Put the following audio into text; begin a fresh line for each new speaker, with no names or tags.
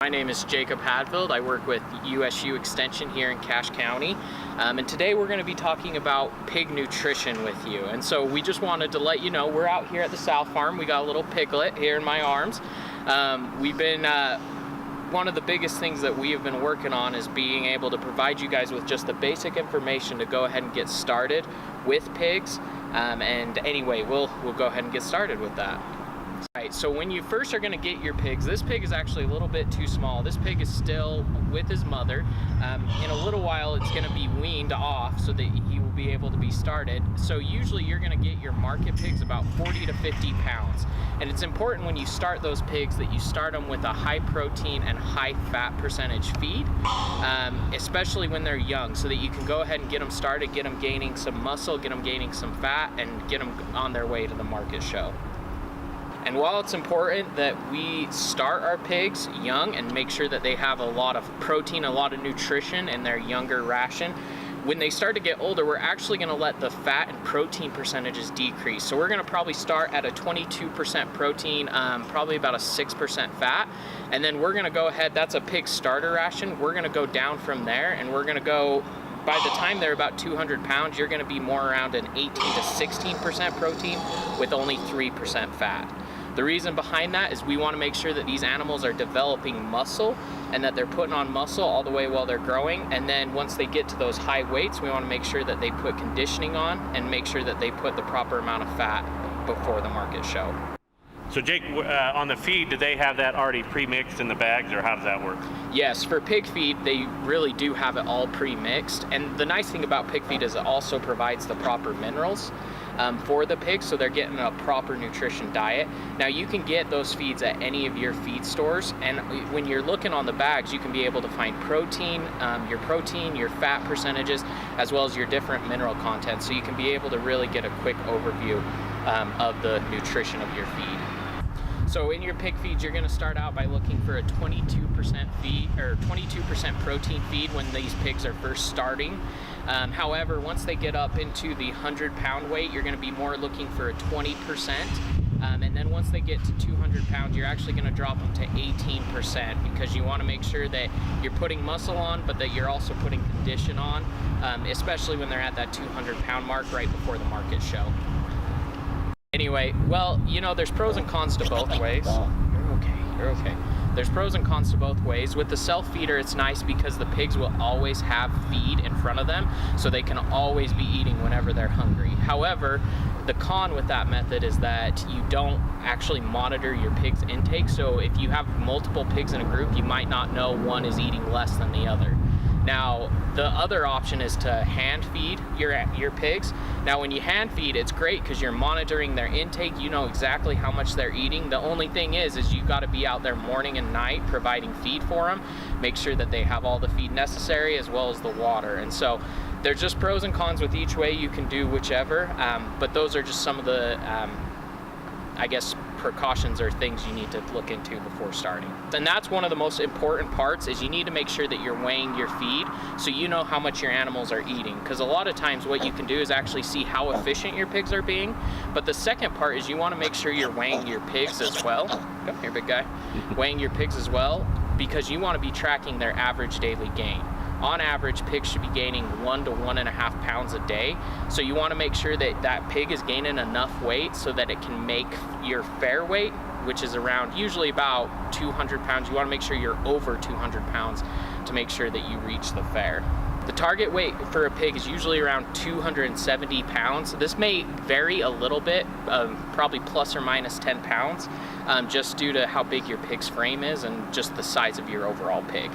My name is Jacob Hadfield. I work with USU Extension here in Cache County. And today we're going to be talking about pig nutrition with you. And so we just wanted to let you know we're out here at the South Farm. We got a little piglet here in my arms. One of the biggest things that we have been working on is being able to provide you guys with just the basic information to go ahead and get started with pigs. And anyway, we'll go ahead and get started with that. Right, so when you first are going to get your pigs, this pig is actually a little bit too small. This pig is still with his mother. In a little while it's going to be weaned off so that he will be able to be started. So usually you're going to get your market pigs about 40 to 50 pounds. And it's important when you start those pigs that you start them with a high protein and high fat percentage feed, especially when they're young, so that you can go ahead and get them started, get them gaining some muscle, get them gaining some fat, and get them on their way to the market show. And while it's important that we start our pigs young and make sure that they have a lot of protein, a lot of nutrition in their younger ration, when they start to get older, we're actually going to let the fat and protein percentages decrease. So we're going to probably start at a 22% protein, probably about a 6% fat. And then we're going to go ahead, that's a pig starter ration. We're going to go down from there, and we're going to go, by the time they're about 200 pounds, you're going to be more around an 18 to 16% protein with only 3% fat. The reason behind that is we want to make sure that these animals are developing muscle and that they're putting on muscle all the way while they're growing. And then once they get to those high weights, we want to make sure that they put conditioning on and make sure that they put the proper amount of fat before the market show.
So Jake, on the feed, do they have that already pre-mixed in the bags, or how does that work?
Yes, for pig feed, they really do have it all pre-mixed. And the nice thing about pig feed is it also provides the proper minerals for the pigs, so they're getting a proper nutrition diet. Now you can get those feeds at any of your feed stores, and when you're looking on the bags, you can be able to find protein, your fat percentages, as well as your different mineral content, so you can be able to really get a quick overview of the nutrition of your feed. So in your pig feeds, you're going to start out by looking for a 22% feed or 22% protein feed when these pigs are first starting. However, once they get up into the 100-pound weight, you're going to be more looking for a 20%. And then once they get to 200 pounds, you're actually going to drop them to 18%, because you want to make sure that you're putting muscle on, but that you're also putting condition on, especially when they're at that 200-pound mark right before the market show. Anyway, well, you know, there's pros and cons to both ways. You're okay. There's pros and cons to both ways. With the self-feeder, it's nice because the pigs will always have feed in front of them, so they can always be eating whenever they're hungry. However, the con with that method is that you don't actually monitor your pig's intake. So if you have multiple pigs in a group, you might not know one is eating less than the other. Now, the other option is to hand feed your pigs. Now, when you hand feed, it's great because you're monitoring their intake. You know exactly how much they're eating. The only thing is you've got to be out there morning and night providing feed for them. Make sure that they have all the feed necessary as well as the water. And so there's just pros and cons with each way. You can do whichever, but those are just some of the, I guess, precautions or things you need to look into before starting. And that's one of the most important parts, is you need to make sure that you're weighing your feed so you know how much your animals are eating, because a lot of times what you can do is actually see how efficient your pigs are being. But the second part is you want to make sure you're weighing your pigs as well. Come here, big guy. Weighing your pigs as well, because you want to be tracking their average daily gain. On average, pigs should be gaining 1 to 1.5 pounds a day. So you want to make sure that that pig is gaining enough weight so that it can make your fair weight, which is around usually about 200 pounds. You want to make sure you're over 200 pounds to make sure that you reach the fair. The target weight for a pig is usually around 270 pounds. This may vary a little bit, probably plus or minus 10 pounds, just due to how big your pig's frame is and just the size of your overall pig.